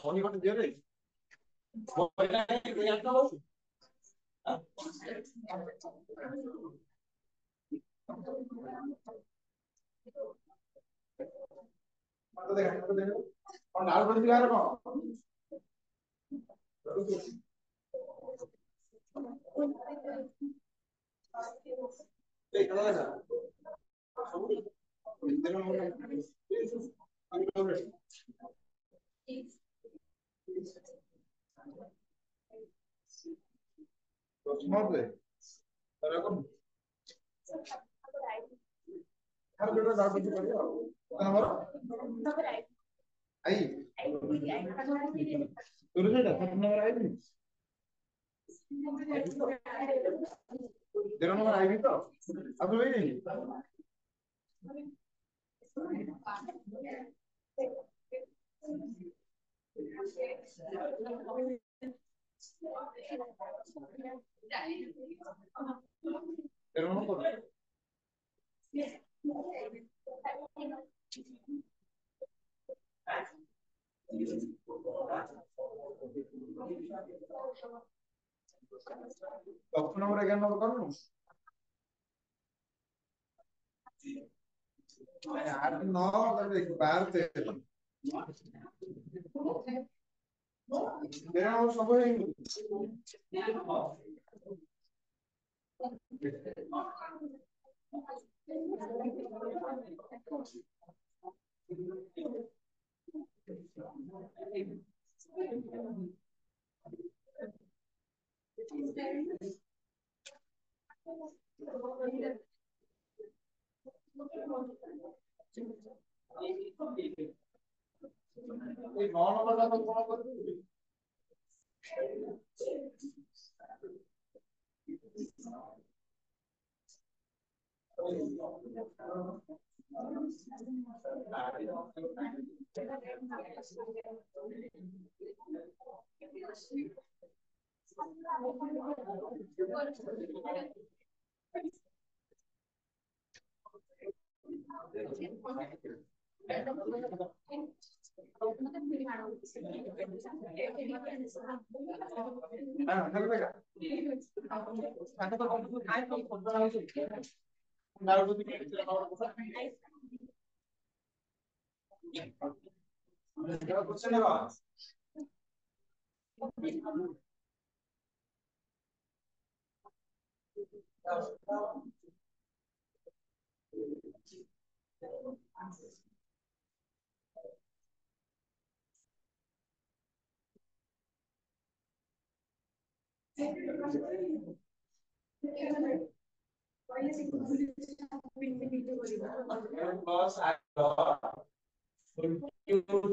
ଖଣି ଖଣି ଦିଅରେ number again number करूँ यार 9 देख 12 13 मेरा वो सब है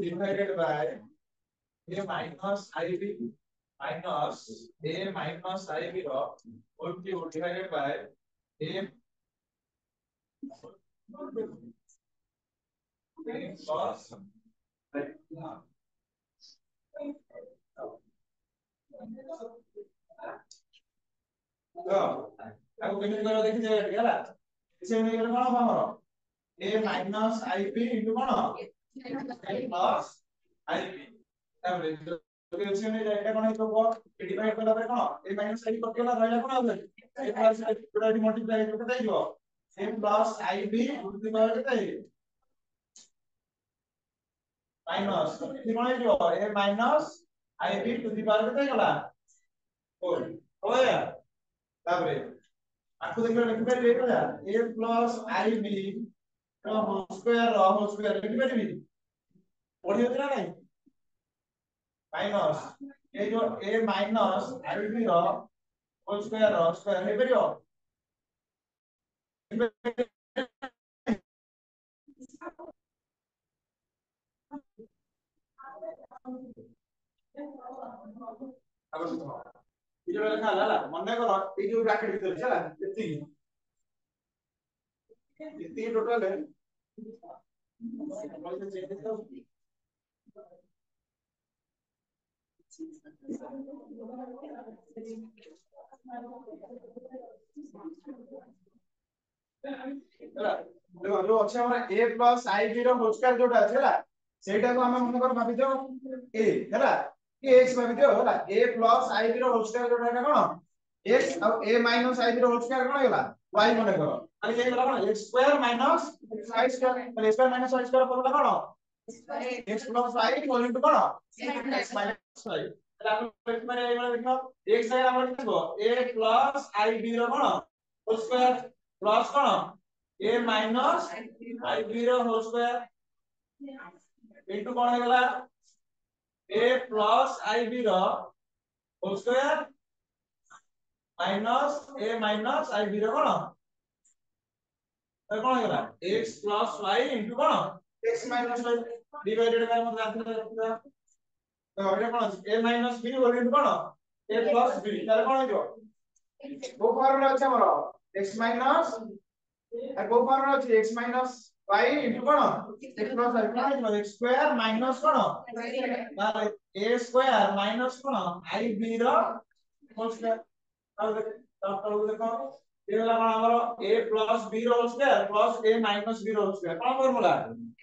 divided by a minus IB minus a minus IB whole cube divided by a plus ତାକୁ କେମିତି କରିବା ଦେଖିଛେ ଏଠି ହେଲା ସେ ନେଇ ଗଲେ କଣ ଆମର a minus ib into କଣ a plus ib ତାପରେ ଯଦି ଅଛି ନେଇ ଏଟା କଣ ହେଇଯିବ ଡିଭାଇड କଲା ପରେ କଣ a minus ib କଟିଗଲା ରହିଲା କଣ ଆଉ a plus ib ଏଠି ମଲ୍ଟିପ୍ଲାଇ ହେଇଯିବ କେତେ ହେଇଯିବ a plus ib √3 କେତେ ହେଇଯିବ minus ଏଠି କଣ ହେଇଯିବ a minus ib √3 କେତେ ହେଇଗଲା 4 होया ताପରେ आखु देखिबा लिखि परिबे एटा a plus ib रो होल स्क्वायर लिखि परिबे पढियो कि नाही माइनस ए जो a minus ib रो होल स्क्वायर हे परियो अब सुनो ये जो लिखा ହେଲା ମନେ କର ଏଇ ଯୋଉ ବ୍ରାକେଟ ଭିତରେ ହେଲା ଏତିକି ଟୋଟାଲ ହେଲା ଦେଖ ଯୋଉ ଅଛି ଆମର a plus ib ର ହୋल स्क्वायर जोटा ଅଛି ହେଲା ସେଇଟା को ଆମେ ମନେ କର ଭାବି ଦିଅ a ହେଲା କି x ଭାବି ଦିଅ ହେଲା a plus ib ର ହୋल स्क्वायर जोटा है कौन x और a minus ib ର होल स्क्वायर कौन हैला y मने करो खाली हे गला कौन x square minus y square खाली x square minus y square formula कौन x plus y equal to कौन x minus y ହେଲା ଆମେ ମାନେ ଏଇଗୁলা ଦେଖ x ଜାଗାରେ ଆମର লিখବ a plus ib ର କଣ होल स्क्वायर प्लस कौन a minus ib ର होल स्क्वायर इनटू कौन है गला a plus ib ର whole square minus a minus ib ର कौन तो कौन है गला x plus y इनटू कौन x minus y divided by मतलब आंसर रखिदा तो एटा कौन a minus b whole into कौन a plus b तार कौन हो वो फॉर्मूला ଅଛି ଆମର x minus আর কোন ফর্মুলা আছে x minus y ইনটু কোন x plus y কোন হইলো x স্কয়ার মাইনাস কোন তাহলে a স্কয়ার মাইনাস কোন ib র হোল স্কয়ার তাহলে তাহলে দেখো এই হলো কোন ଆମର a plus b র whole square plus a minus b র হোল স্কয়ার কোন ফর্মুলা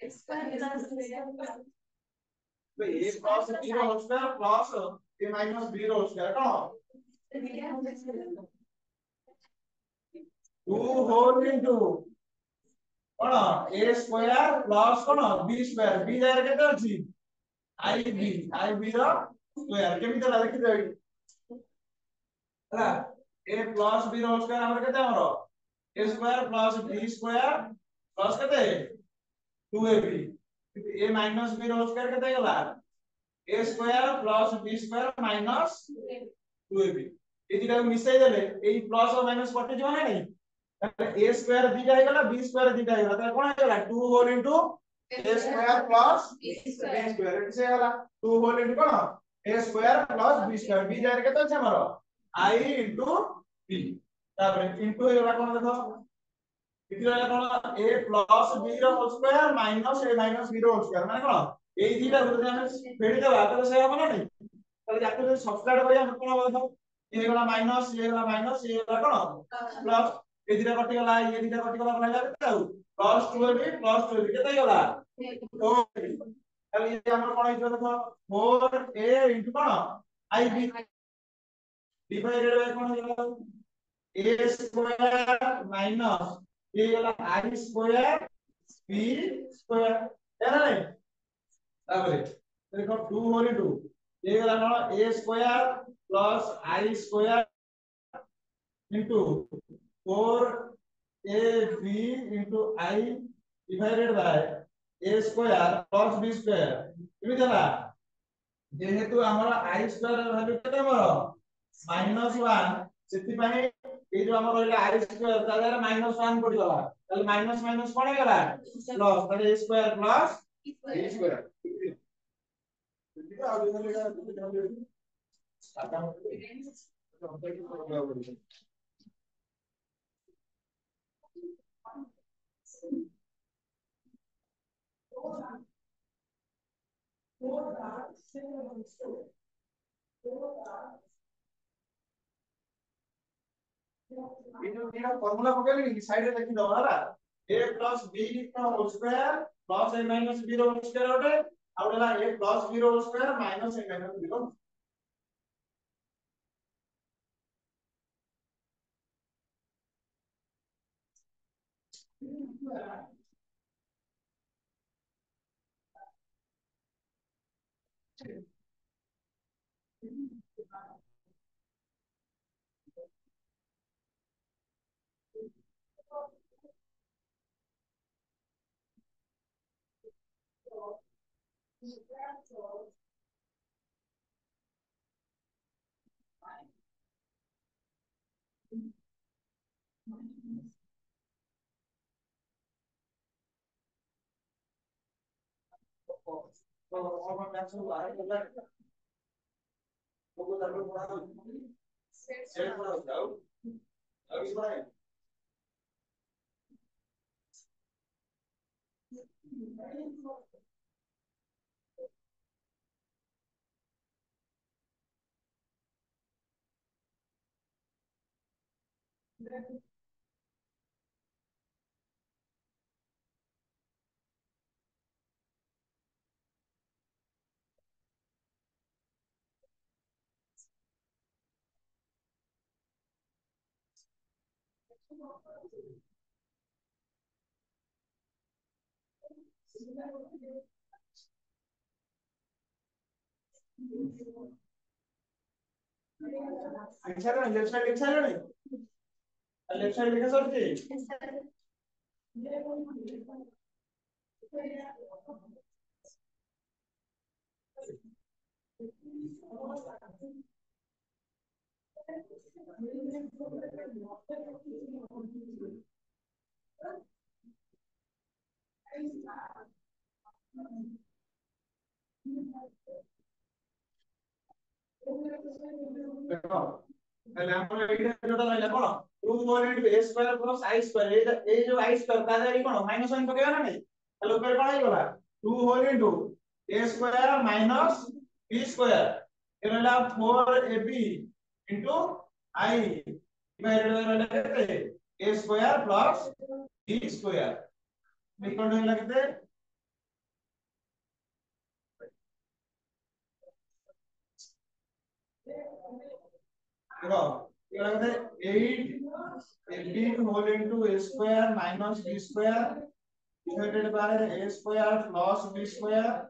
x স্কয়ার তো a plus b র whole square plus a minus b র হোল স্কয়ার কোন 2 হোল ইনটু কোন a স্কয়ার প্লাস কোন b স্কয়ার b জায়গায় কেতে আছে ib র স্কয়ার কেমিতি ହେଲା দেখি দেই ହେଲା a plus b ର ସ୍କয়াର ଆମର କେତେ ଆମର a square plus b square plus କେତେ 2ab a minus b ର ସ୍କୟାର କେତେ ହେଲା a square plus b square minus 2ab এই দুটাକୁ মিশাই দেলে এই প্লাস আর মাইনাস কটে ଯିବ না নাই a স্কয়ার দিটা হয়ে গেল b স্কয়ার দিটা হয়ে গেল তাহলে কোন হয়ে গেল 2 whole into a square plus b square এটি সে গেল 2 হোল ইনটু কোন a square plus b square b জায়গায় কেতে আছে আমার i ইনটু b তারপরে ইনটু হয়ে গেল কোন দেখো এটি হলো কোন a প্লাস b র whole square minus a minus b র হোল স্কয়ার মানে কোন এই দুইটা যদি আমি ফেড়ি দেবা তাহলে সে হবে না নাই তাহলে যাকে যদি সাবস্টিটিউট করি আমি কোন হবে দেখো ये गला माइनस ये गला माइनस ये गला कोन प्लस ए दिटा कटि गला ये दिटा कटि गला रहला केते आउ प्लस 12 प्लस 12 केते गला 4 ताले ये हमर कोन हिजो देखो 4a इनटू कोन ib डिवाइडेड बाय कोन गला a स्क्वायर माइनस ये गला i स्क्वायर b स्क्वायर है ना नहीं ताबरे देखो 2 होल इनटू ये गला कोन a square plus i square into 4ab into i divided by a square plus b square এমনি ହେଲା যেহেতু ଆମର i square ର ভ্যালু কেতে ଆମର -1 সেতি ପାଇଁ এই যে ଆମର ରହିଲା i square ତା দ্বারা -1 পଡି গଲା তাহলে মাইনাস মাইনাস কোন ହେଇଗଲା প্লাস তাহলে a square plus b square formula पकेली साइड रे लिखि दो हला a plus b रो whole square plus a minus b रो होल स्क्वायर होटे आ होला a plus b रो whole square minus a minus b रो तो और मैक्स हुआ है वो तो पड़ा सेट पड़ा जाओ अभी भाई लेफ्ट साइड लिख सारे नहीं लेफ्ट साइड लिखा सर जी देखो তাহলে আমরা এইটা যেটা রইলা কোন 2 whole into a square plus i square এই যে i স্কয়ার তাহলে এই কোন মাইনাস 1 পকেবা না নাই তাহলে উপরে কোন হইগলা 2 whole into a square minus b square এর হলা 4ab into i divided by হলা কেতে a square plus b square equal to হলা কেতে देखो ये लगता है 8 whole into a square minus b square divided by a square plus b square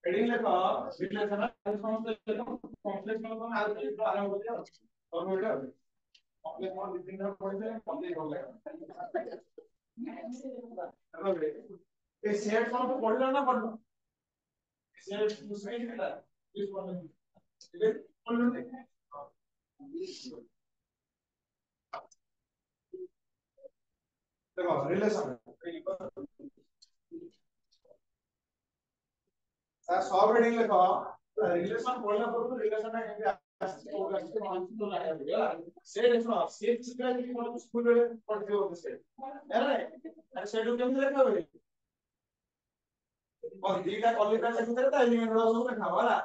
heading लेखा रिलेशन समस्त लेखा कॉम्प्लेक्स मतलब आगे आराम हो जाओ और बेटा कॉम्प्लेक्स में लिखने का पड़े कंप्लीट हो गया हेलो ये सेट फॉर्म को पढ़ लेना पढ़ लो सेट दूसरे ही था इस पढ़ लो ये पढ़ लो देखो रिलेशन सब हेडिंग लेखा रिलेशन पढ़ला पर रिलेशन ना केमि आसी तो आसी तो लाया होला से देखो से चित्रा की कोन स्कूल रे पढ़ते हो से अरे अरे सेडू केमि लेखा होई और दीटा कॉलेज का लेखा था एलिमेंट रो सब लेखा होला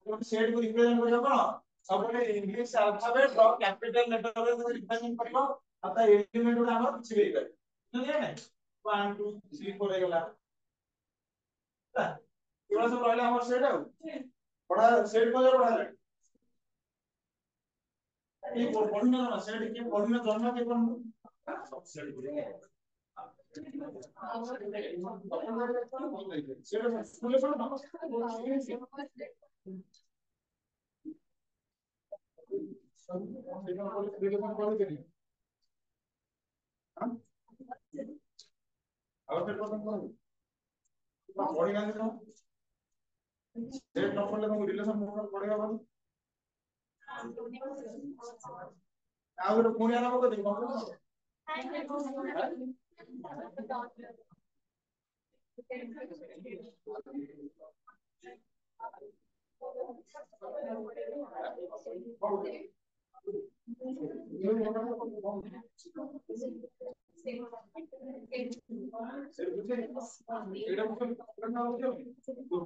तो सेट को रिप्रेजेंट करियो कोन सबने इंग्लिश अल्फाबेट रो कैपिटल लेटर रे रिप्रेजेंट करियो आता एलिमेंट गुडा हमर किछि भी करे बुझलिए ना 1 2 3 4 गला एवढा सब रहला हमर सेट पढ़ा सेट को पढ़ा ये पढ़ने ना सेट के पढ़ने जन्म के कोन सब सेट सेट स्कूल पढ़ो ना और फिर पढ़ो पढ़ेगा ना सेट न पढ़ले तुम रिलेशन पढ़ेगा बोलो ଆଉ ଗୋଟେ ପୁଣି ଆରମ୍ଭ କରିଦେବି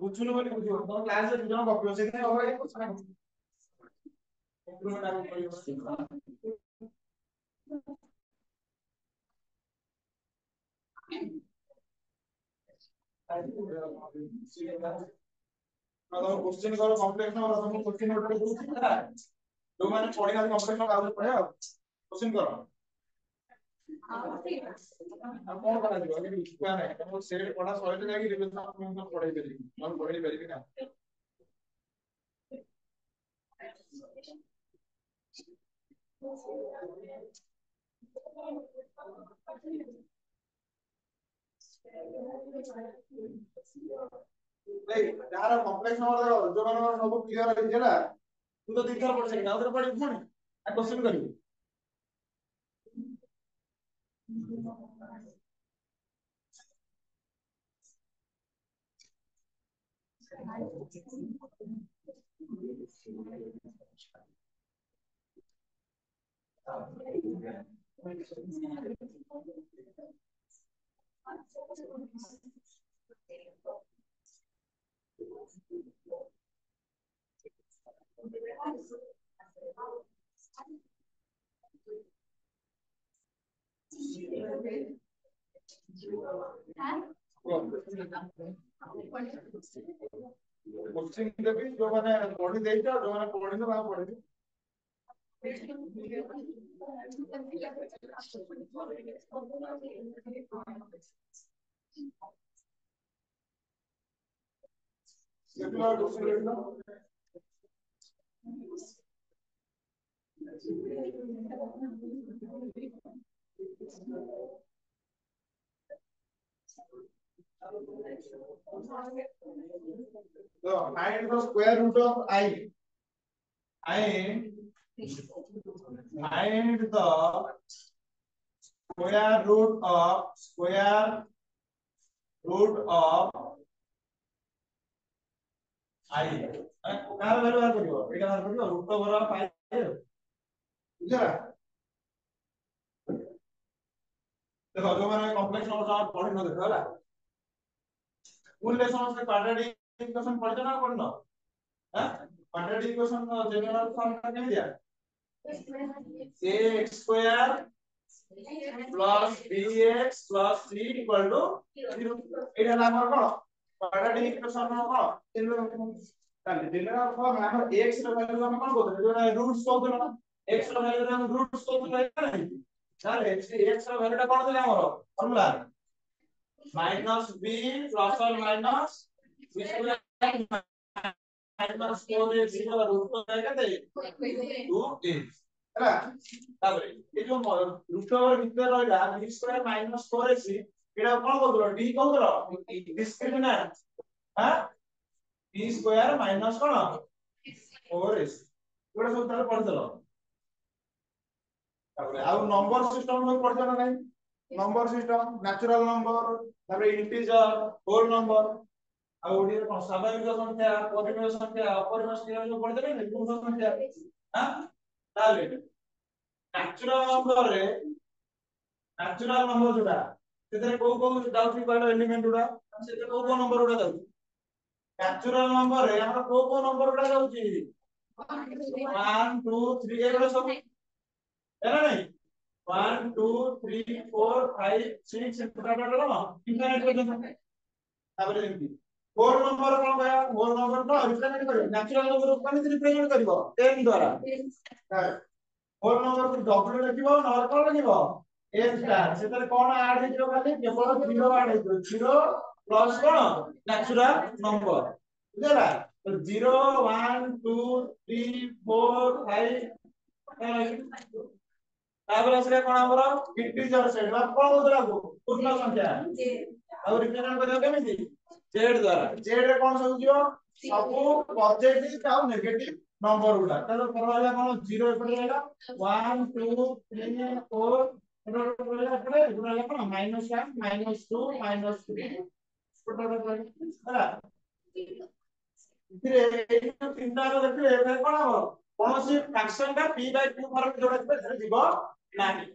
ବୁଝୁନୁ ବୋଲି ବୁଝିବ ତମ କ୍ଲାସରେ ଦି ଜଣ ଗପିବ ସେଇଥିପାଇଁ ହବ इम्प्रूवमेंट आपको कोई मतलब क्वेश्चन करो कॉम्प्लेक्स ना और तुम क्वेश्चन नोट कर दूसरा जो मैंने पढ़ेगा कॉम्प्लेक्स ना आउट पढ़े आओ क्वेश्चन करो अब कौन करा दियो अगर क्या है तुम सेट पढ़ा सॉइल जाके रिवीजन में पढ़ाई करेगी और पढ़ाई करेगी ना ଯାହାର କମ୍ପ୍ଲେକ୍ସ ନମ୍ବର ଯୋଉମାନଙ୍କର ସବୁ କ୍ଲିୟର ହେଇଛି ହେଲା ତୁ ତ ଦିଥର ପଢି ସାରିଲୁ ଆଉ ଥରେ ପଢିବୁ ପୁଣି ଆଉ କ୍ୱେଶ୍ଚନ କରିବୁ କୋଶ୍ଚିନ୍ ଦେବି ଯୋଉମାନେ ପଢି ଦେଇଛ ଯୋଉମାନେ ପଢିନ ତାଙ୍କୁ ପଢେଇବି So find the square root of I. Find the square root of I. कहाँ वैल्यू बाहर करियो एटा बाहर करियो रूट ओवर ऑफ I बुझला देखो जो माने कॉम्प्लेक्स नंबर पढ़ि न देखो होला स्कूल ले समस्त क्वाड्रेटिक इक्वेशन पढ़िଛ ना पढ़िनो हां क्वाड्रेटिक इक्वेशन जनरल फॉर्म का केम दिया ax square plus bx plus c equal to 0 एटा नाम कोन क्वाड्रेटिक इक्वेशन नो कोन ताले जनरल फॉर्म हमर x रो वैल्यू हम कोन बोलते जोना रूट्स कहउतलो ना x रो वैल्यू हम रूट्स कहउतलो नहीं ताले x रो वैल्यू टा कोन देला हमर formula minus b plus or minus b square minus 4ac का रूट को जाएगा दे 2a ହେଲା ତାପରେ ଏ ଯୋଉ ରୁଟ୍ ଓଭର ଭିତରେ ରହିଲା b square minus 4ac ଏଟା କଣ କହୁଥିଲ d କହୁଥିଲ ଡିସ୍କ୍ରିମିନାଣ୍ଟ हां b square minus କଣ 4ac ଏଟା ସବୁ ତାର ପଢିଦଲ ତାପରେ ଆଉ ନମ୍ବର ସିଷ୍ଟମ ସବୁ ପଢିଛ ନା ନାହିଁ नंबर सिस्टम नेचुरल नंबर तापर इंटीजर होल नंबर आ ओडी कोन स्वाभाविक संख्या परिमेय संख्या अपरिमेय संख्या जो पढ़ते नहीं पूर्ण संख्या हां ताले नेचुरल नंबर जोडा सेते को जाउची कहलो एलिमेंट जोडा सेते को नंबर जोडा जाउची नेचुरल नंबर रे हमरा को नंबर जोडा जाउची 1 2 3 एगो सब है ना नहीं 1 2 3 4 5 6 इंफिनिट पर्यंत तापर जेमती होल नंबर कोन गया होल नंबर को रिप्रेजेंट करियो नेचुरल नंबर को केमि रिप्रेजेंट करियो 10 द्वारा होल नंबर को w लिखिबो नंबर कोन लिखिबो n स्टार सेतर कोन ऐड हेतियो खाली केवल 0 ऐड हेतियो 0 प्लस कोन नेचुरल नंबर बुझला तो 0 1 2 3 4 5 तापर असले कोन हमरो इंटीजर सेट बा कोन होतला को पूर्ण संख्या और रिप्रेजेंट करियो केमिति z द्वारा z रे कोन सब जियो सब पॉजिटिव और नेगेटिव नंबर उडा तालो परवाला कोन 0 एपटे रहेगा 1 2 3 4 एपटे एपटे उडा कोन -1 -2 -3 टोटल होला फिर ए तीनटा रो देखिए ए कोन हो कोनोसी फ्रैक्शन का p/q फॉर्म जोडा छै जीवो नाही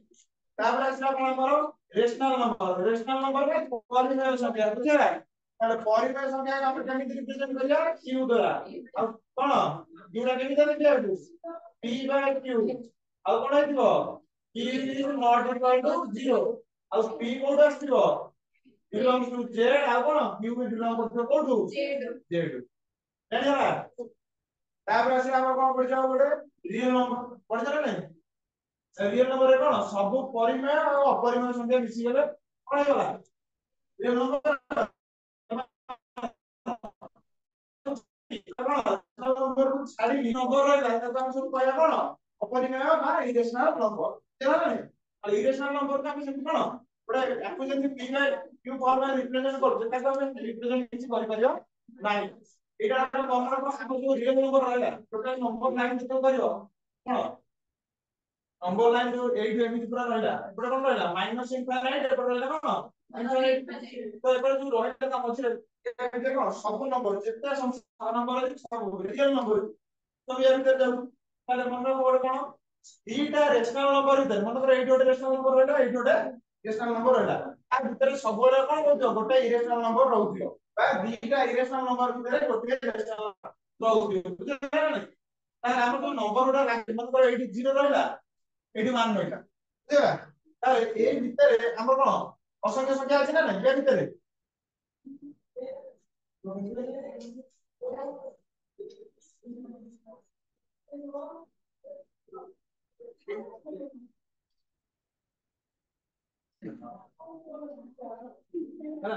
तापर असला कोन हमरो रेशनल नंबर में परिमेय संख्या बुझला ताले परिमेय संख्या का हम केमिति रिप्रेजेंट करिया q द्वारा आ कोन जोडा केमिति देखिया p/q आ कोन हेतिबो p is not equal to 0 आ p कोड आस्तिबो belongs to z आ कोन q belongs to कोठु z जानिला तापर असला हम कोन पड़ जाओ गोटे रियल नंबर पड़ जाला नै रियल नंबर रे कोन सब परिमेय और अपरिमेय संख्या मिसी गेले कोन होला रियल नंबर नंबर को छाडी नंबर रहला त हम सब कहया कोन अपरिमेय बा इरेशनल नंबर तेला नै और इरेशनल नंबर का हम सब कोन बडा याको जति p बाय q फॉर्म में रिप्रेजेंट करछ ताको हम रिप्रेजेंट किछि करि परियो 9 एटा आपण नंबर को हम जो रियल नंबर रहला टोटल नंबर लाइन कितो करियो हां नंबर लाइन जो 8 एमिति पूरा रहला एपटे कोन रहला माइनस इनफाइनाइट एपटे रहला कोन इनफाइनाइट तो एपटे जो रहला का मझे एते कोन सब नंबर जेते नंबर है सब रियल नंबर तो ये भीतर जाऊ ताले मन को कोन दीटा रेशनल नंबर भीतर मन को 8 गोटे रेशनल नंबर रहला 8 गोटे रेशनल नंबर रहला आ भीतर सब कोन हो गोटे इरेशनल नंबर रहउथियो बा दीटा इरेशनल नंबर भीतर गोटे रेशनल रहउथियो बुझला नै ताले हम तो नंबर उडा मन को 8 0 रहला 80 मान नइला बुझला ताले ए भीतर हम कोन असंख्य संख्या अछि ना नै ए भीतर ହେଲା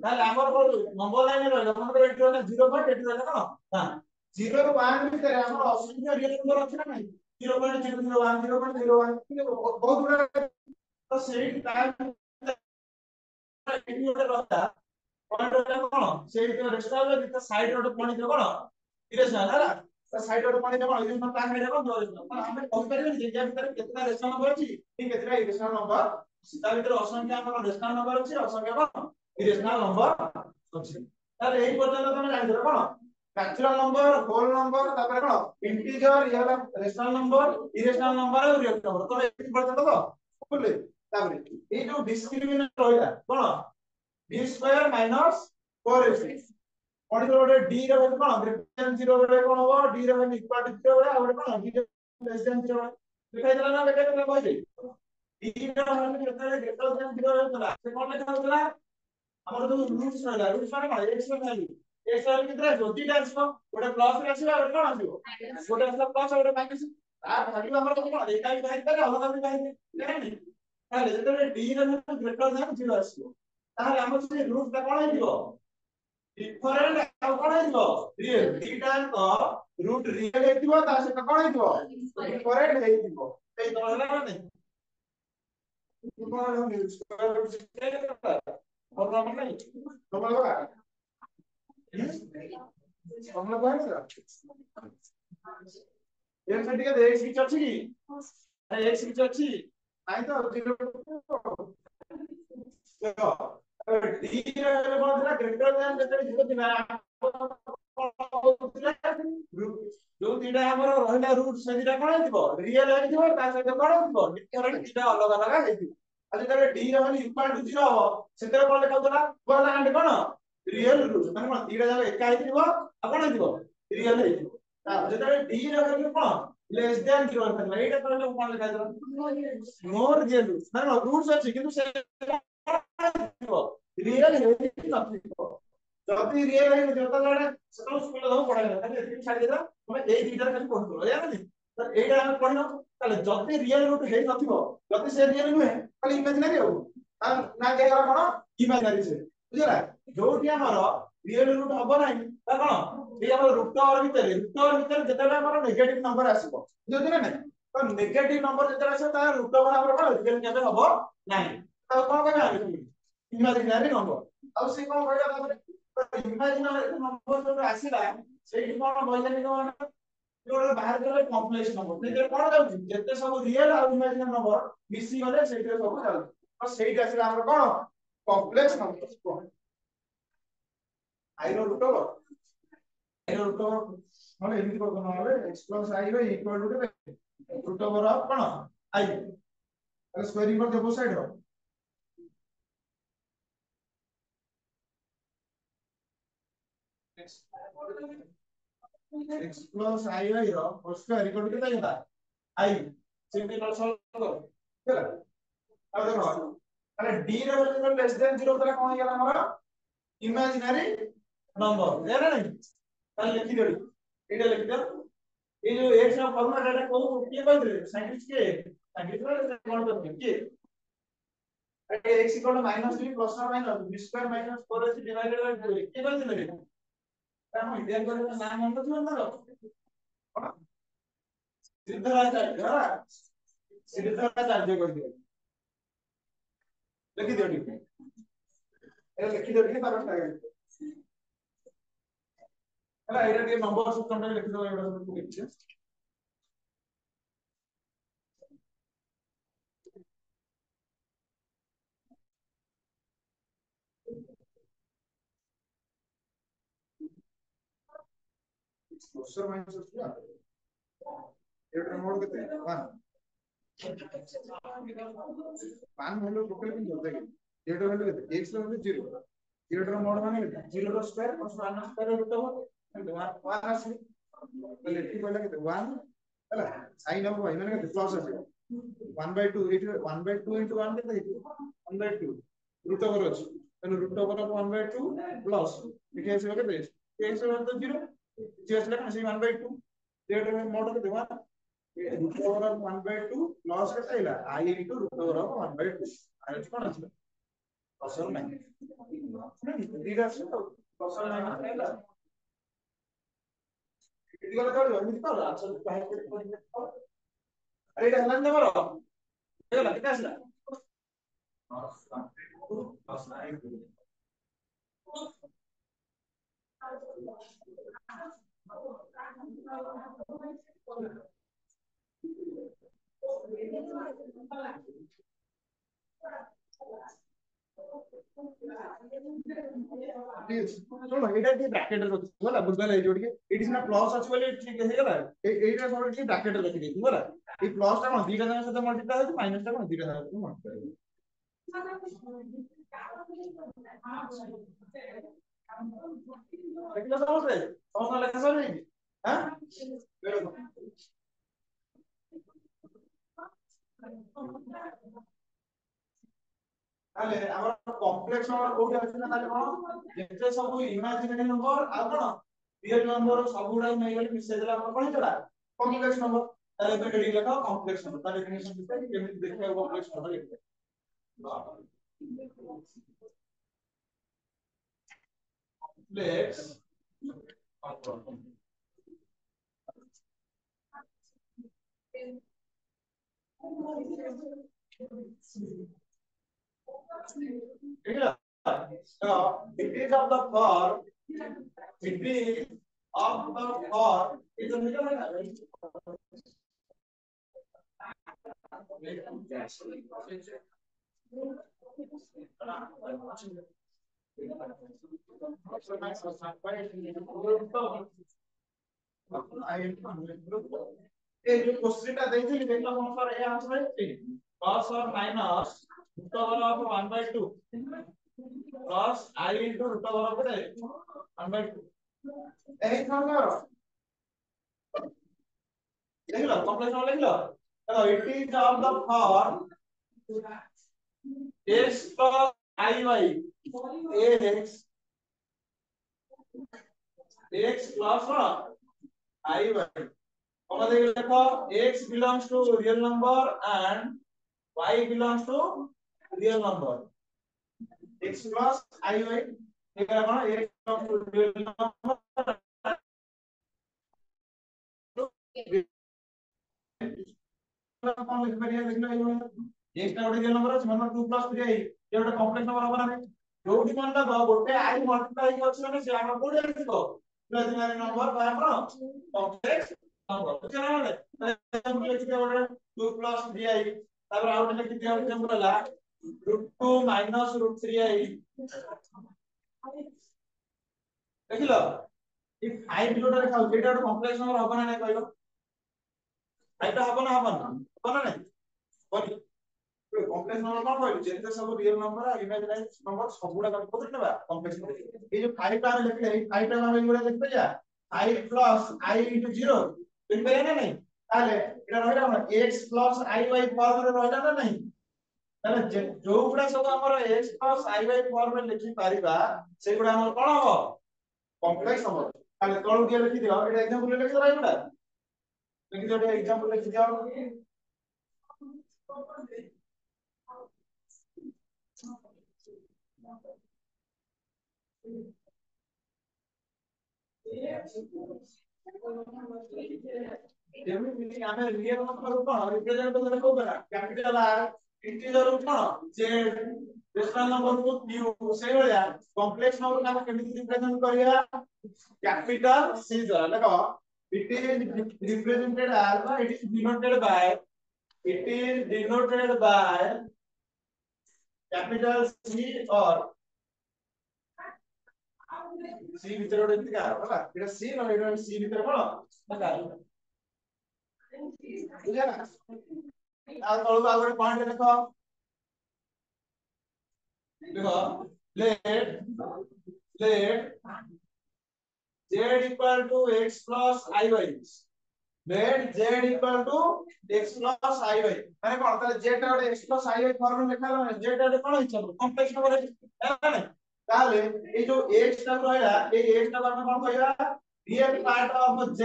তাহলে আমার বল নম্বর লাইনে রইল আমাদের এটি হলো 0.8 রইল না হ্যাঁ 0 ରୁ 1 ভিতরে আমার অসংখ্য রিয়েল নম্বর আছে না নাই 0.001 0.01 বহুত গুড়া তো সেই টাইম এটি ଗୋଟେ ରହିଲା ପଏଣ୍ଟ ରହିଲା କଣ ସେଇ ରେଜିଷ୍ଟର ରେ ଭିତରେ ସାଇଡ ରେ ଗୋଟେ ପଏଣ୍ଟ ଥିବ କଣ ଇରେଶନାଲ ହେଲା ତ ସାଇଡ ରେ ଗୋଟେ ପଏଣ୍ଟ ଥିବ କଣ ଇରେଶନାଲ ତା ସାଇଡ ରେ କଣ ଇରେଶନାଲ ତ ଆମେ କହିପାରିବାନି ଯେ ୟା ଭିତରେ କେତେଟା ରେଶନାଲ ନମ୍ବର ଅଛି କି କେତେଟା ଇରେଶନାଲ ନମ୍ବର ତା ଭିତରେ ଅସଂଖ୍ୟ ଆମର ରେଶନାଲ ନମ୍ବର ଅଛି ଅସଂଖ୍ୟ କଣ इरेशनल नंबर ଅଛି ତାହେଲେ ଏଇ ପର୍ଯ୍ୟନ୍ତ ତମେ ଜାଣିଛ କଣ ନ୍ୟାଚୁରାଲ ନମ୍ବର ହୋଲ ନମ୍ବର ତାପରେ କଣ ଇଣ୍ଟିଜର ଇଏ ହେଲା ରେଶନାଲ ନମ୍ବର ଇରେଶନାଲ ନମ୍ବର ଆଉ ରିଅଲ ନମ୍ବର ତମେ ଏଇ ପର୍ଯ୍ୟନ୍ତ ତ ବୁଝିଲେ ତାପରେ ଏଇ ଯୋଉ ଡିସ୍କ୍ରିମିନାଣ୍ଟ ରହିଲା କଣ d স্কয়ার মাইনাস 4ac পড়ি ଗୋଟେ d ର ଭ୍ୟାଲୁ କଣ ଗ୍ରେଟର ଦେନ୍ 0 ବେଳେ କଣ ହବ d ର ଭ୍ୟାଲୁ ଇକ୍ୱାଲ ଟୁ 0 ବେଳେ ଆଉ ଗୋଟେ କଣ d ଲେସ୍ ଦେନ୍ 0 ଲେଖାଇଦେଲା ନା ଲେଖାଇଦେଲା କହିଲେ d ର ଭ୍ୟାଲୁ ଯେତେବେଳେ ଗ୍ରେଟର ଦେନ୍ 0 ହେଉଥିଲା ସେ କଣ ଲେଖା ହଉଥିଲା ଆମର ଯୋଉ ରୁଟ୍ସ ରହିଲା ରୁଟ୍ସ ମାନେ କଣ x ର ଭ୍ୟାଲୁ x ର ଭ୍ୟାଲୁ କେତେ ଆସିବ ଦିଟା ଆସିବ ଗୋଟେ ପ୍ଲସ ରେ ଆସିବ ଆଉ ଗୋଟେ କଣ ଆସିବ ଗୋଟେ ଆସିଲା ପ୍ଲସ ଆଉ ଗୋଟେ ମାଇନସ ତା ଭ୍ୟାଲୁ ଆମର କଣ ଏକା ବି ବାହାରି ପାରେ ଅଲଗା ବି ବାହାରି ପାରେ ତାହେଲେ ଯେତେବେଳେ d ର ଭ୍ୟାଲୁ ଗ୍ରେଟର ଦେନ୍ 0 ଆସିବ ତାହେଲେ ଆମର ସେ ରୁଟ୍ ଟା କଣ ହେଇଯିବ डिफरेंट ଆଉ କଣ ହେଇଯିବ ରିଏଲ ଦିଟାଙ୍କ ରୁଟ୍ ରିଏଲ ହେଇଥିବ ତା ସହିତ କଣ ହେଇଥିବ ଡିଫରେंट ହେଇଥିବ ଏଇ ତ ହେଲା ନା ନାହିଁ କଣ ପ୍ରୋଗ୍ରାମ ନାହିଁ ତମର ଲଗା ତମର କହିଲା ଏମ ଟିକେ x କିଛି ଅଛି କି x କିଛି ଅଛି ନାଇଁ ତ d ର କଣ ଥିଲା ଗ୍ରେଟର ଦେନ୍ ଯେତେବେଳେ 0 ଥିଲା ଯୋଉ ଦିଟା ଆମର ରହିଲା ରୁଟ୍ ସେ ଦିଟା କଣ ହେଇଥିବ ରିଏଲ ହେଇଥିବ ତା ସହିତ କଣ ହେଇଥିବ ଡିଫରେଣ୍ଟ ଦିଟା ଅଲଗା ଅଲଗା ହେଇଥିବ ଆଉ ଯେତେବେଳେ d ର ଭ୍ୟାଲୁ ଇକ୍ୱାଲ ଟୁ 0 ହବ ସେତେବେଳେ କଣ ଲେଖାଉଥିଲା वन एंड कौन रियल रूट माने कौन तीटा जागा एका हेतिबो आ कोन हेतिबो रियल हेतिबो ता जेतले d ର भ्यालु कोन लेस देन 0 हेतला एटा कहले कोन लिखा जाला मोर रियल रूट माने रूट्स अछि किंतु से हेतिबो रियल हेति नथिबो जति रियल हे जता जणे सब स्कूल दो पढाइला खाली एति छाडी देला तमे एई दिटा खाली पढतो या नहीं तो एटा हम पढिनो ताले जति रियल रूट हे नथिबो जति से रियल नुहे खाली इमेजिनरी हो ना केला कोन इमेजिनरी से बुझला जोटी हमर रियल रूट हबो नाही ता कोन ए हमर रूट ओवर भीतर जेतेला हमर नेगेटिव नंबर आसीबो बुझियो ना नहीं तो नेगेटिव नंबर जेतेला आसे ता रूट ओवर हमर कोन रियल केबे हबो नाही तो कोन कहबा इमेजिनरी नंबर ଆଉ ସେ କଣ କହିଲା ତାପରେ इमेजिनरी नंबर जो आसीला सेही कोन वैज्ञानिक ମାନେ ଯୋଉଟା ବାହାର କଲେ କମ୍ପ୍ଲେକ୍ସ ନମ୍ବର ସେଇଟା କଣ ଯାଉଛି ଯେତେ ସବୁ ରିଏଲ ଆଉ इमेजिनरी नंबर मिसी गले ସେଇଟା ସବୁ ଯାଉଛି तो ସେଇଟା ଆସିଲା ଆମର କଣ कॉम्प्लेक्स नंबर कोन आई रो रूट ओवर ମାନେ ଏମିତି କର ନହେଲେ x + i ର ଇକ୍ୱାଲ ଟୁ କେତେ रूट ओवर ऑफ କଣ i ତାହେଲେ ସ୍କ୍વેରିଂ କରି ଦେବ ସାଇड ର x plus i ର होल स्क्वायर इक्वल टू केते होला i सिंपल सॉल्व करो ହେଲା अब देखो अरे d ର वैल्यू लेस देन 0 तला कोन होला हमर इमेजिनरी नंबर है ना नहीं ताले लिखि देली एटा लिखि दे ए जो x ର फॉर्मूला एटा को के कहले साइंटिस्ट के साइंटिस्ट कोन करते के x = -b + - b² - 4ac divided by 2 के कहले हम इंडियन को नाम मन तो ना सिद्धाचार्य है सिद्धाचार्य कह दियो लिखि दियो ठीक ए लिखि दियो ठीक तार ହେଲା ଏଇଟା ଟିକେ ନମ୍ବର ସିଷ୍ଟମ ଟା ଲେଖି ଦବା ଏଇଟା ସବୁ ଲେଖିଛେ ପ୍ଲସ୍ ମାଇନସ୍ ଅଛି ନା ଏଇଟା ମୋର କେତେ 1 1 ଭ୍ୟାଲୁ ଟୋଟାଲ କେମିତି ଦେଖ ଏଇଟା ଭ୍ୟାଲୁ କେତେ x ର ଭ୍ୟାଲୁ 0 0 ର ମୋड ମାନେ 0 ର ସ୍କ୍ୱାର ପ୍ଲସ୍ 1 ର ସ୍କ୍ୱାର ରୁଟ ଓଭର 1 ଆସିବ ତାହେଲେ ଏଠି କହିଲା କେତେ 1 ହେଲା sin of y ମାନେ କେତେ ପ୍ଲସ୍ ଆସିବ 1/2 ଏଠି 1/2 into 1 କେତେ ହେଇଯିବ 1/2 ରୁଟ ଓଭର ଅଛି ତାହେଲେ ରୁଟ ଓଭର ଅଫ 1/2 ପ୍ଲସ୍ ଏଠି ଆସିବ କେତେ x ର ଭ୍ୟାଲୁ 0 जी আসলে না সেই 1/2 যেটা মোড কেতে 1 root over of 1/2 লস কেতে আইলা I into root over of 1/2 আর এটি কোন আছে প্লাস অর মাইনাস না দিদা আছে তো প্লাস অর মাইনাস আইলা এটি গলা করিব এমনি পারো আচ্ছা বাহির করে আরে এটা হলান না বড় এগুলা কেতে আসলা প্লাস 9 ଶୁଣ ଏଇଟା ଟିକେ ବ୍ରାକେଟରେ ରଖିଥିବ ହେଲା ବୁଝିପାରିଲ ଏଇ ଯୋଉ ଟିକେ ଏଇଠି ସିନା ପ୍ଲସ୍ ଅଛି ବୋଲି ଠିକ ହେଇଗଲା ଏଇଟା ସବୁ ଟିକେ ବ୍ରାକେଟରେ ରଖି ଦେଇଥିବ ହେଲା এই ପ୍ଲସ୍ ଟା କଣ ଦିଟା ଯାକ ସହିତ ମଲ୍ଟିପ୍ଲାଏ ହଉଛି ମାଇନସ୍ ଟା କଣ ଦିଟା ଯାକ ସହିତ ମଲ୍ଟିପ୍ଲାଏ ହଉଛି ଦେଖିଲ ସମସ୍ତେ ସମସ୍ତ ଲେଖା ସରିଯାଇଛି ହାଁ ତାହେଲେ ଆମର କମ୍ପ୍ଲେକ୍ସ ନମ୍ବର କୋଉଠି ଅଛି ନା ତାହେଲେ କଣ ଯେତେ ସବୁ ଇମାଜିନାରୀ ନମ୍ବର ଆଉ କଣ ରିଅଲ ନମ୍ବର ସବୁଗୁଡାକୁ ନେଇଗଲେ ମିଶେଇ ଦେଲେ ଆମର କଣ ହେଇଗଲା କମ୍ପ୍ଲେକ୍ସ ନମ୍ବର ତାହେଲେ ଏବେ ହେଡିଂ ଲେଖା କମ୍ପ୍ଲେକ୍ସ ନମ୍ବର ତାହେଲେ ଡେଫିନିସନ ଦେଖିବା କେମିତି ଦେଖିବାକୁ କମ୍ପ୍ଲେକ୍ସ ନମ୍ବର ଲେଖିବା complex so it is of the form it is of the form is a middle ये जो क्वेश्चन टा देखिए देखला कौन सा ये आंसर है cos और minus root over of 1/2 plus I into root over of 1/2 এই ধরনের লিখলো কমপ্লেক্স নম্বর লিখলো দেখো it is of the form x plus iy x x plus iy আমাদের দেখো x belongs to real number and y belongs to real number x plus iy এখানে কোন x belongs to real number কোন লিখতে পারি দেখলো এই x টা ଗୋଟେ real number ଅଛି মানে 2 plus 3i ଏ ଗୋଟେ কমপ্লেক্স নম্বর হবো না ଯୋଉଠି কোন ଟା ଗୋଟେ i মল্টিপ্লাই ହେଇକି ଅଛି ମାନେ ସେ ଆମର କୋଉଠି ଆସିବ ইমাজিনারি নম্বর বা ଆମର কমপ্লেক্স নম্বর বুঝছেন না তাহলে লিখতে হবে 2 plus 3i তারপর আর একটা লিখতে হবে যেমন হলা √2 minus √3i ଦେଖିଲ এই 5 ଯୋଉଟା ଲେଖା ହଉଛି ଏଇଟା ଗୋଟେ କମ୍ପ୍ଲେକ୍ସ ନମ୍ବର ହବ ନା ନାଇଁ କହିଲ ଏଇଟା ହବ ନା ନାଇଁ ବଲି कॉम्प्लेक्स नंबर कौन कहली जेते सब रियल नंबर आ इमेजिनरी नंबर सबुडा का कोते नेबा कॉम्प्लेक्स नंबर ए जो 5 टा हम लिखले 5 टा हम एगुडा लिख परिया 5 प्लस i into 0 लिख परिया ना नहीं ताले एटा रहिला हम x प्लस iy फॉर्म रे रहिला ना नहीं ताले जो गुडा सब हमर x प्लस iy फॉर्म रे लिखि पारिबा से गुडा हमर कोन हो कॉम्प्लेक्स नंबर ताले तळु दिया लिखि दियो एटा एग्जांपल लिखि दरा गुडा लिखि दियो एग्जांपल लिखि दियो ଯେମିତି ଆମେ ରିଅଲ ନମ୍ବର କଣ ରିପ୍ରେଜେଣ୍ଟ କଲେ କୋଉ କରା କ୍ୟାପିଟାଲ R ଇଣ୍ଟିଜର କଣ z रेशनल नंबर को क्यू से भलिया कॉम्प्लेक्स नंबर का केमिति रिप्रेजेंट करिया कैपिटल सी द्वारा देखो it is represented as it is denoted by capital C or C ভিতরে ওটা কি আর বাবা এটা C না এটা C ভিতরে কোন দেখা বুঝা না আর তলକୁ আগে পয়েন্ট দেখো देखो let z equal to x plus iy let z equal to x plus iy মানে কোন তাহলে z টা ওটা x plus iy ফর্মে লেখা হলো z টা ওটা কোন হিসাব কমপ্লেক্স নম্বর হ্যাঁ তাহলে এই যে x টা রইলা এই x টা আমরা কোন কইবা রিয়েল পার্ট অফ z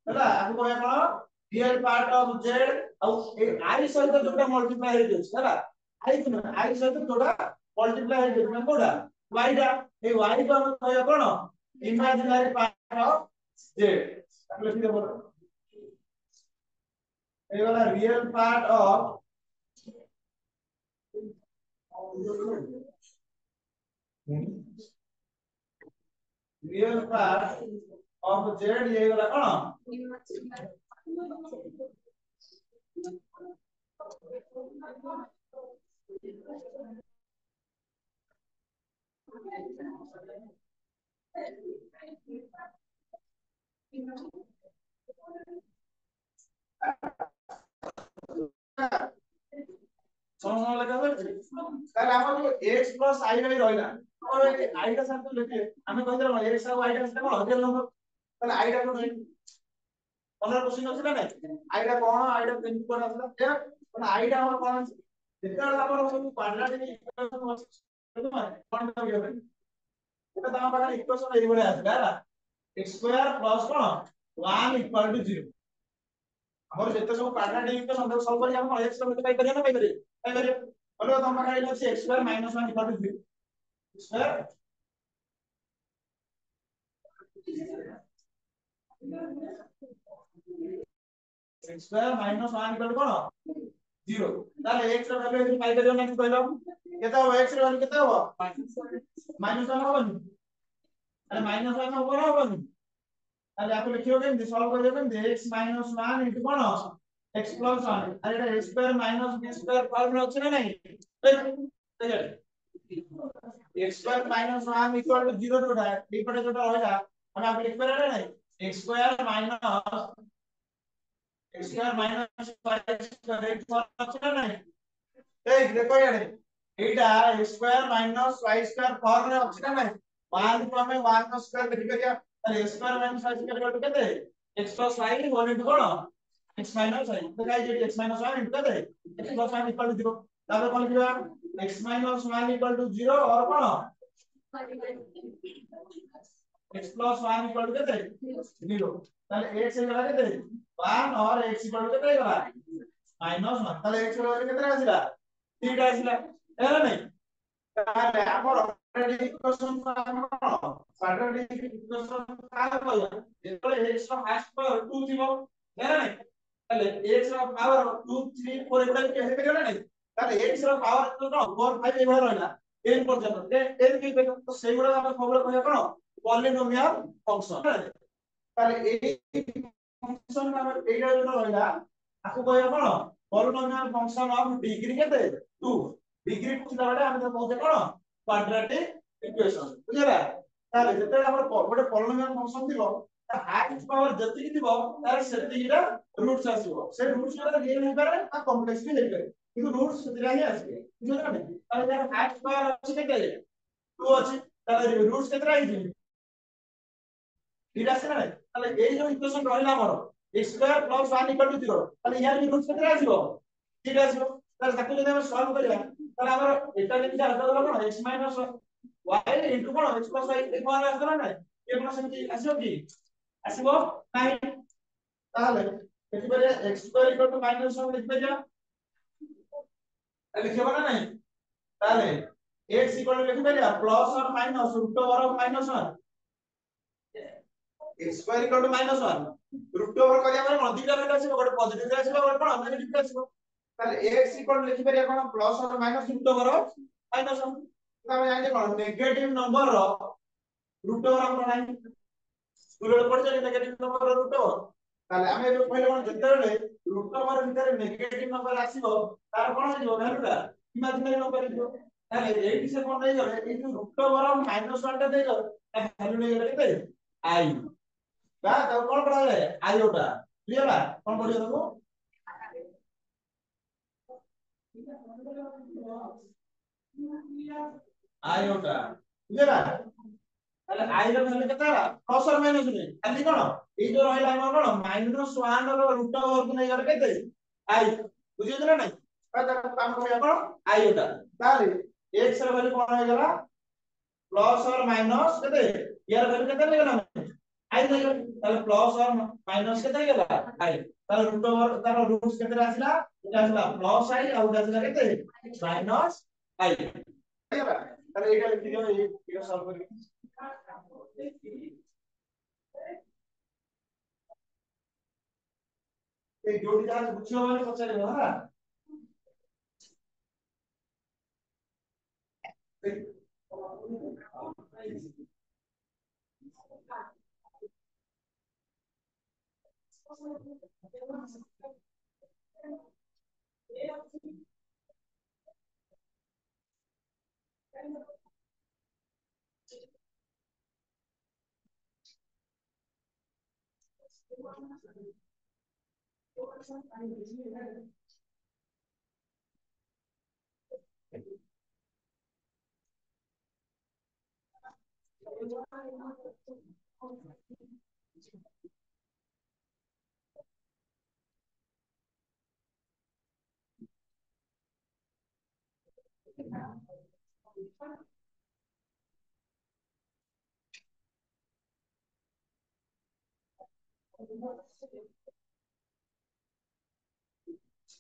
ହେଲା ଆମେ କହିବା কোন রিয়েল পার্ট অফ z ଆଉ এই i সହିତ যোটা মল্টিপ্লাই ହେଇଯାଉଛି ହେଲା i ସହିତ ଯୋଟା मल्टीप्लाई ହେଇଯାଉଛି ମାନେ କୋଉଟା y ଟା এই y କୁ ଆମେ କହିବା cone imaginary part of z লিখি দেব এই वाला रियल पार्ट ऑफ z ये वाला कोन समझ लगा ताले हम जो x plus i भाई रहला और i का साथ तो लेके हमें कहते रहो x और i का साथ कोन रियल नंबर ताले i टा को नहीं 15 क्वेश्चन ଅଛି ना नहीं i टा कोन i टा केन कोन आसला जे पण i टा हमर कोन जेतेला हमर सब क्वाड्रेटिक इक्वेशन ଅଛି कोन टा गेबे এটা তো আমার পাখে ইকুয়েশন এই বলে আছে না x স্কয়ার প্লাস কোন 1 ইকুয়াল টু 0 ଆମର ଯେତେ ସବୁ କ୍ୱାଡ୍ରାଟିକ ଇକ୍ୱେସନ ତାକୁ ସଲ୍ଭ କରି ଆମେ x ର ପାଇ ପାରିବା ନା ପାଇ ପାରିବା ପାଇ ପାରିବା ବୋଲେ ତମ ପାଖରେ ଏଇଟା ଅଛି x square - 1 equal to 0 square x square - 1 equal to কোন 0 তাহলে x ର ভ্যালু এখানে পাই ପାରିବା না କହିଲ କେତେ ହେବ x ର ଭ୍যাଲୁ କେତେ ହେବ -1 ହବନି আরে -1 হবো না হবনি তাহলে আপনি লিখিও কেমনে সলভ করিবে কেমনে x - 1 ইনটু কোন x + 1 আরে এটা a square - b square formula আছে না নাই দেখেন x স্কয়ার - 1 ইকুয়াল টু 0 जोटा है এইপটে जोटा হইলা আমি আপনি লিখতে পারেন নাই x square x square - y square এই ফর্মুলা আছে না নাই এই দেখো ইয়ারে এইটা x square - y square formula আছে না নাই 1 को हमें 1 का स्क्वायर लिख दिया তাহলে x স্কয়ার - y স্কয়ার কত কেতে x + y 1 ইনটু কোন x - y তো গাইস এটি x - 1 ইনটু কেতে x + 1 ইকুয়াল টু 0 তাহলে কোন লিখবা x - 1 ইকুয়াল টু 0 और কোন x + 1 ইকুয়াল টু কেতে 0 তাহলে x এর কেতে 1 और x ইকুয়াল টু কেতে গলা -1 তাহলে x এর ভ্যালু কেতে আসিলা 3 টা আসিলা এরা নাই তাহলে আমার কোয়াড্রেটিক ইকুয়েশন কোয়াড্রেটিক ইকুয়েশন কাজ কইয়া যেতলে x র হাইয়েস্ট পাওয়ার 2 থিব জানা নাই তাহলে x র পাওয়ার 2 3 4 এগুলা কি হেবে গেল নাই তাহলে x র পাওয়ার তো 4 5 এগুলা রইলা n পর্যন্ত 10 কি পেতো তো সেইগুলা আমরা খবর কইয়া কোন পলিনোমিয়াল ফাংশন তাহলে এই ফাংশন আমরা এইটা যেটা রইলা আকু কইয়া কোন পলিনোমিয়াল ফাংশন অফ ডিগ্রি কেতে 2 ডিগ্রি কোনটা বলে আমি তো বলতে কোন quadratic equation বুঝলা তাহলে যেতেବେଳେ ଆମର ଗୋଟେ polynomial function ଥିବ ତା highest power ଯେତିକି ଥିବ ତାର ସେତିକିଟା roots ଆସିବ ସେ roots ଗୁରା ରିଏଲ ହେଇପାରେ ବା କମ୍ପ୍ଲେକ୍ସ ବି ହେଇପାରେ କିନ୍ତୁ roots ସେତିକି ହିଁ ଆସିବ ବୁଝିଲା ନା ତାହେଲେ ତାର highest power ଅଛି କେତେ 2 ଅଛି ତାହେଲେ roots କେତେଟା ହେଇଛି 3 ଆସିଲା ନା ତାହେଲେ ଏଇ ଯୋଉ ଇକ୍वेशन ରହିଲା ଆମର x স্কয়ার + 1 = 0 ତାହେଲେ ইয়ার ବି roots କେତେଟା ଆସିବ 3 ଆସିବ তাহলে ତାକୁ ଯଦି ଆମେ সলভ କରିବା তাহলে ଆମର এটা ଯେମିତି আসବ କଣ x - y ইনটু কোন x + y এই ফর্মুলা আসবে না নাই এই কোন সেମିତି আসিব কি আসিব নাই তাহলে লিখিবারে x স্কয়ার = -1 লিখিবা লিখিবা না নাই তাহলে x লিখিবা plus or minus √ over of -1 x square = -1 √ over করিয়া মানে দুইটা ভ্যালু আসিব ଗୋଟେ পজিটিভ রে আসিব ଗୋଟେ কোন নেগেটিভ রে আসিব তাহলে x লিখিবা কোন plus or minus √ over of minus तमे जानि कोन नेगेटिव नंबर रो रूट ओवर हमर नाही स्कूल रे पढि जानि नेगेटिव नंबर रो रूट ओवर ताले आमे जो पहिले कोन जते बेले रूट ओवर भितर नेगेटिव नंबर आसीबो तार कोन हिजो भ्यालुटा इमेजिनरी नंबर हिजो ताले एठी से कोन नै गले ए जो रूट ओवर -1 टा देई गले ता भ्यालु नै गले केते आई बा तो कोन पढा जाय आई ओटा क्लियर बा कोन पढियो तको आई ओटा क्लियर बा তাহলে i র ভ্যালু কত হলা প্লাস অর মাইনাস নে খালি কোন এই যে রহিলা আমার কোন -1 র রুট ওভার କୁ ନେଇ গলে কেতে i বুঝিছ না নাই তাহলে কাম করিয়া কোন i ওটা তাহলে x র ভ্যালু কোন হয়ে গলা প্লাস অর মাইনাস কেতে ইয়ার ভ্যালু কেতে হয়ে গলা i হয়ে গলা তাহলে প্লাস অর মাইনাস কেতে হয়ে গলা i তাহলে রুট ওভার তার রুটস কেতে আসলা এটা আসলা প্লাস i আর এটা আসলা কেতে মাইনাস i তাহলে এটা লিখি দিও এটা সলভ করি এই जोड़ी जान बुझियो माने पचारे होला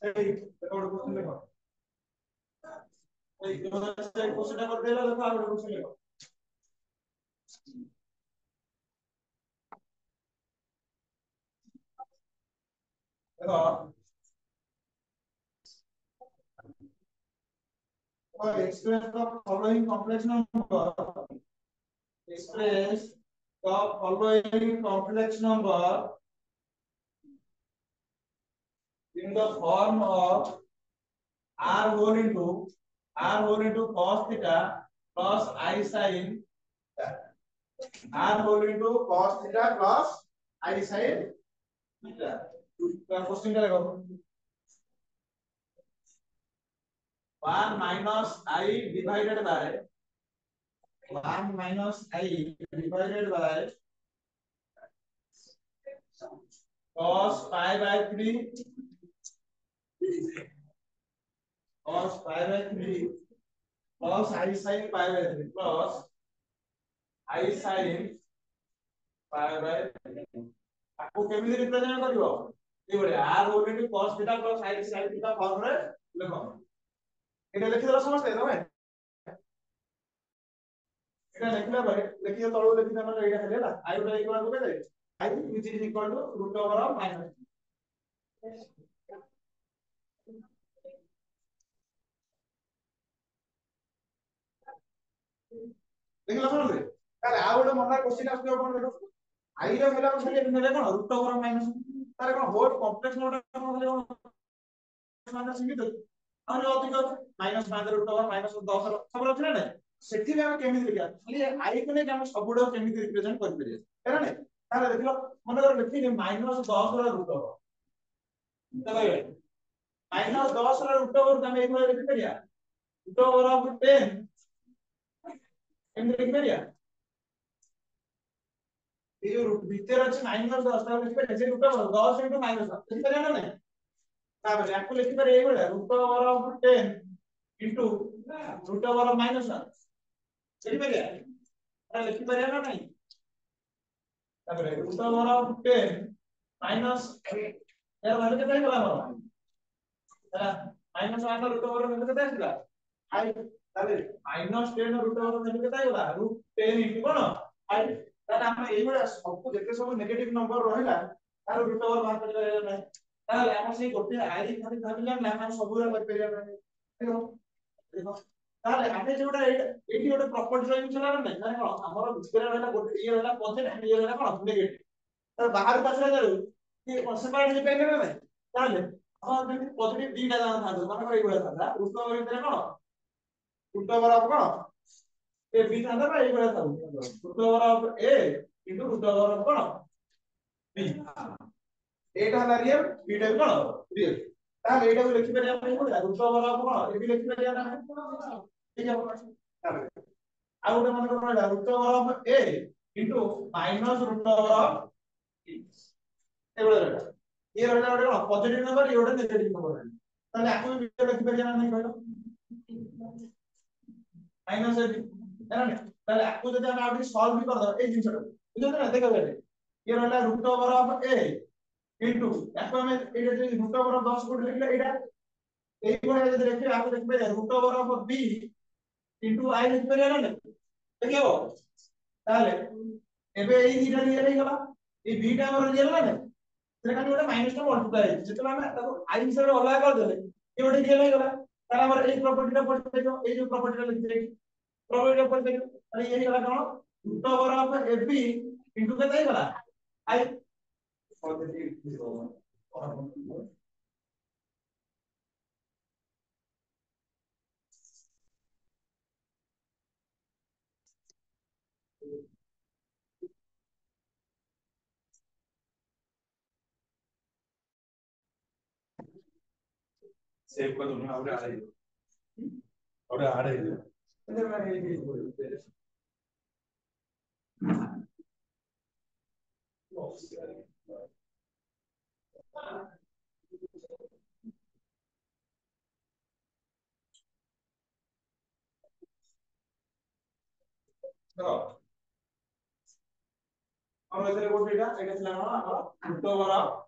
এই রেকর্ড করতে লেখো এই কোশ্চেনটা করতে দিলা দেখো আর কোশ্চেন লেখো দেখো express the following complex number express the following complex number in the form of r whole into cos theta plus I sin r whole into cos theta plus I sin theta question क्या लगेगा 1 minus I divided by 1 minus I divided by cos pi by 3 cos pi by 3 plus I sin pi by 3 plus I sin pi by 3 आपको केमिति represent करिवो ए बडे r whole into cos theta plus I sin theta form रे लिखो এটা লিখি দেলা समझते तमे এটা লিখলা পরে লিখিयो তळो লিখि देना एटा खाली हला I उटा इक्वल टू केते I which is equal to root over of minus देखला समझले तारे आ गोटे मनर क्वेश्चन आस्थियो कोन देखो I रो भेला खाली नेले कोन root over of minus तारे कोन होल कॉम्प्लेक्स नोट खाली माइनस सिमित और अधिक माइनस 5 रूट ओवर माइनस 10 सब रखले ना सेठी में हम केमिति लिखा खाली आई को ने हम सबुडो केमिति रिप्रेजेंट कर परिए है ना ताले देखलो मन कर लिखि माइनस 10 रो रूट ओवर तबे माइनस 10 रो रूट ओवर हम एक बार लिखि परिया रूट ओवर ऑफ 10 केमिति लिखि परिया ये जो रूट भीतर अछि माइनस 10 ता लिखि परिया जे रूट ओवर 10 * माइनस लिखि परिया ना नहीं ताबे आपको लिखि परिया ए बडा root over of 10 into root over of minus 1 लिखि परिया अरे लिखि परिया ना नहीं ताबे root over of 10 minus यार वैल्यू केते गला हमर है minus 1 root over वैल्यू केते आइला I ताबे minus 10 root over वैल्यू केते गला root 10 into कोन I ताले हम एई बडा सब जेते सब नेगेटिव नंबर रहिला तार root over बाहर कर ना ताले हम से गोटे I खाली भाबिला ना हम सब कर परिया ना देखो देखो ताले आमे जोटा एठी गोटे प्रॉपर्टी रही छला ना माने कोन हमर भितर रहला गोटे ये रहला पॉजिटिव ये रहला कोन नेगेटिव त बाहर पासला जाऊ कि सेपरेट हे पेले ना ताले हम जति पॉजिटिव दीटा जाना था माने कोइ बोला था रुट ओवर भितर कोन रुट ओवर ऑफ कोन ए बी था ना ए बोला था root over of A into root over of कोन बी एटा हला रियल बीटा कोन रियल ताले एटा को लिखि परिया नै कोन रुट ओवर ऑफ कोन ए बी लिखि परिया ना ठीक है ଆଉ ଗୋଟେ ମନେ ରହିଲା root over of a into minus root over of b ଏଭଳି ରହିଲା ଇଏ ରହିଲା ଗୋଟେ କଣ ପଜିଟିଭ ନମ୍ବର ଇଏ ଗୋଟେ ନେଗେଟିଭ ନମ୍ବର ରହିଲା ତାହେଲେ ଆକୁ ବି ଲେଖି ପାରିବା ନା ନାହିଁ କହିଲ ମାଇନସ a b ହେଲା ନା ତାହେଲେ ଆକୁ ଯଦି ଆମେ ଆଉ ଟିକେ ସଲ୍ଭ ବି କରିଦବା ଏଇ ଜିନିଷଟା ବୁଝୁଛ ନା ଦେଖ ବେଲେ ଇଏ ରହିଲା root over of a into ଆକୁ ଆମେ ଏଇଟା ଯଦି ରୁଟ୍ ଓଭର ଅଫ 10 କୋଟି ଲେଖିଲେ ଏଇଟା ଏଇ ଭଳିଆ ଯଦି ଲେଖିବା ଆକୁ ଲେଖି ପାରିବା route over of b into I लिख परिया ना देखियो ताले एबे एई दीटा रियल हे गला ए बी टा हमर रियल ना सेटा खाली गोटे माइनस टा मल्टीप्लाई है जेतला हम ताको आई हिसाब रे अलग कर देले ए गोटे रियल हे गला ताला हमर एई प्रॉपर्टी टा पढ़ि देखो एई जो प्रॉपर्टी टा लिखि देखि प्रॉपर्टी टा पढ़ि देखो अरे ये हे गला कोन root over of a b into केते हे गला आई सेव कर दूंगा और आ रही है और आ रही है इधर मैं ये बोलते हैं तो और इधर गोटेटा एटा थिला कोन हमर रूट ओवर ऑफ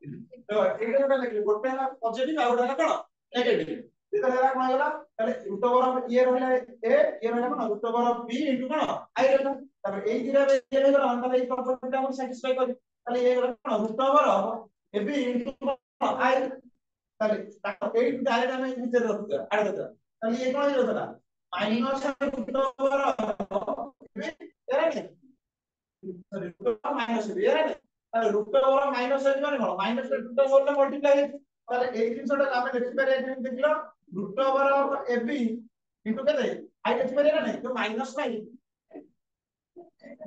तो एटा जोटा लिखले गोटे है पॉजिटिव आ गोटे है कोन नेगेटिव इधर है कोन गला ताले रूट ओवर ऑफ ये रहला ए ये रहला कोन root over of b into कोन आई रहला तब एई दिरा ये रहला हम ताले एई प्रॉपर्टी हम सैटिस्फाई करी ताले ये रहला कोन root over of ab into आई ताले एई डायरेक्ट हम भीतर रखुगा आड देता ताले ये कोन होता minus root over of ab एरा नहीं sorry root over minus b है ना रूट ओवर माइनस है माने कोन माइनस रूट ओवर ले मल्टीप्लाई है ताले ए जिनसटा हम लिखि पारे जे देखिलो root over of ab into केते आई लिखि पारे ना तो माइनस नहीं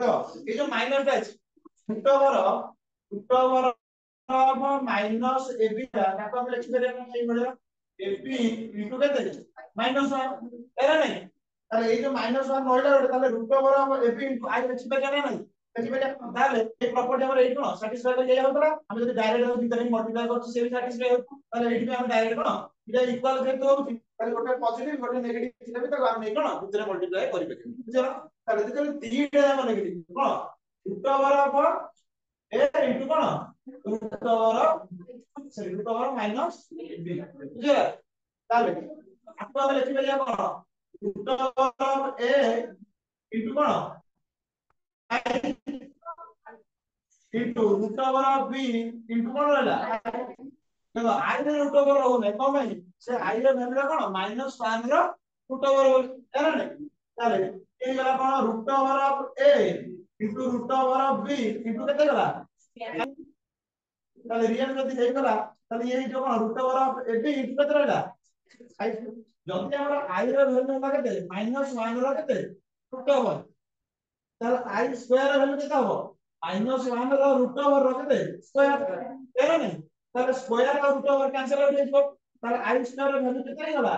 तो ये जो माइनस है root over of minus ab का हम लिखि पारे ना ये मिले ab इनटू केते माइनस एरा नहीं ताले ये जो माइनस 1 ରହିଲା ଗୋଟେ ताले root over of ab into i लिखि पारे ना नहीं ताले ए प्रॉपर्टी हमर एई कोन सैटिस्फाई कर जाय होतला हम जदी डायरेक्ट भीतर ही मल्टीप्लाई करछ से भी सैटिस्फाई होत ताले एठी हम डायरेक्ट कोन इटा इक्वल जेतो होउची ताले गोटे पॉजिटिव गोटे नेगेटिव थिले भी ताको हम नै कोन भीतर मल्टीप्लाई करि पके बुझला ताले जेते तीटा हम नेगेटिव कोन root over of A into कोन रूट ओवर माइनस b बुझला ताले आपको हम लिखि परिया कोन रूट ओवर ए इनटू कोन into root over of b into कोन रहला देखो i रे root over होने कम है से i रे वैल्यू कोन -1 रो root over एरा नै ताले ए गला कोन root over of a into root over of b into केते गला ताले रियल जदी हे गला ताले ये जो कोन root over of a b into केते रहला i जदी हमरा i रे वैल्यू केते -1 रो केते root over ताले i स्क्वायर वैल्यू केते हो -1 रो रूट ओवर रखते स्क्वायर एरा नहीं ताले स्क्वायर का रूट ओवर कैंसिल हो जाइबो ताले i स्क्वायर रो वैल्यू केते गला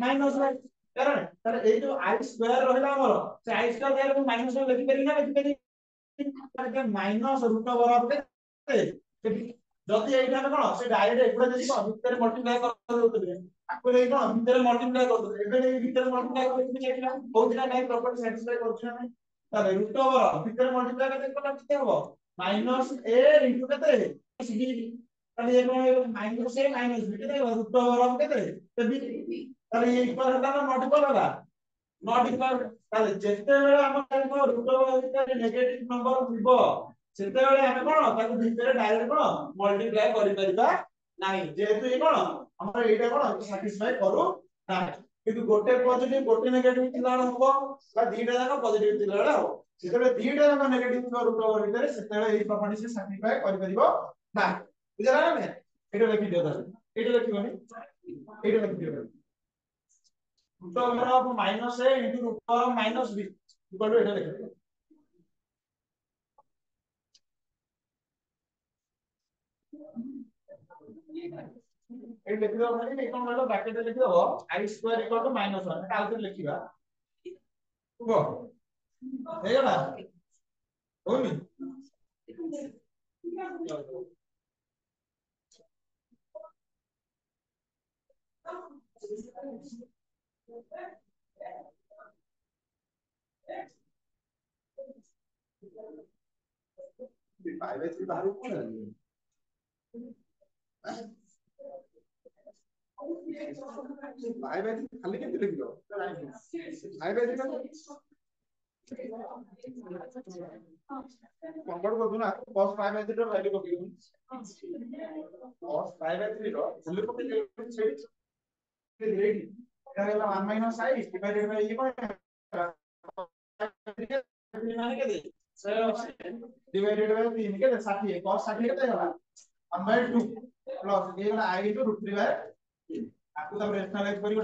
-1 एरा नहीं ताले ए जो i स्क्वायर रहला हमर से i स्क्वायर देर को माइनस में लिखि पेरी ना लिखि पेरी ताले माइनस रूट ओवर ऑफ केते जदी एटा में कोन से डायरेक्ट एपुरा जदी कोन भीतर मल्टीप्लाई कर दोते आको नै कोन भीतर मल्टीप्लाई कर दोते एबे नै भीतर मल्टीप्लाई कर दोते एटा बहुत दिना नै प्रॉपर्टी सैटिस्फाई करछ ना ताले रूट ओवर भीतर मल्टीप्लाई करते कोन किते हो माइनस a इनटू केते b ताले ये माइनस a माइनस b केते रूट ओवर ऑफ केते तो b ताले ये इक्वल हला ना नॉट इक्वल हला नॉट इक्वल ताले जेते बेले हम को रूट ओवर भीतर नेगेटिव नंबर दिबो सेते बेले हम कोन ताको भीतर डायरेक्ट कोन मल्टीप्लाई करि परिबा नाही जेतु ये कोन हमर एटा कोन सैटिस्फाई करू नाही কিন্তু গোटे पॉजिटिव गोटे नेगेटिव थिला हबो बा दीटा जाक पॉजिटिव थिला हबो सेतबे दीटा जाक नेगेटिव थिबा रूट ओवर भितर सेतबे एही प्रॉपर्टी से सैटिस्फाई करि परिबो ना बुझला ना ने एटा लिखि दियो ताले एटा लिखिबोनी एटा लिखि दियो root over of minus a into root over of minus b equal to एटा लिखि दियो ए लिखि दो माने कोन वाला ब्रैकेट लिखि दो i square equal to -1 Etah out लिखिबा हो हे गला होनी फाइव एच बाहर कौन है फाइव एच खाली के लिख दो फाइव एच का कंप्यूटर को ना cos 5 रो वैल्यू को cos 5 रो वैल्यू को सेट रेडी এটা হলো 1 - i ডিভাইডেড বাই ই করে মানে কে দে डिवाइडेड बाय 3 के 60 cos 60 केते होला 1/2 प्लस ये होला i * √3/3 आपको तब रेशनलाइज करी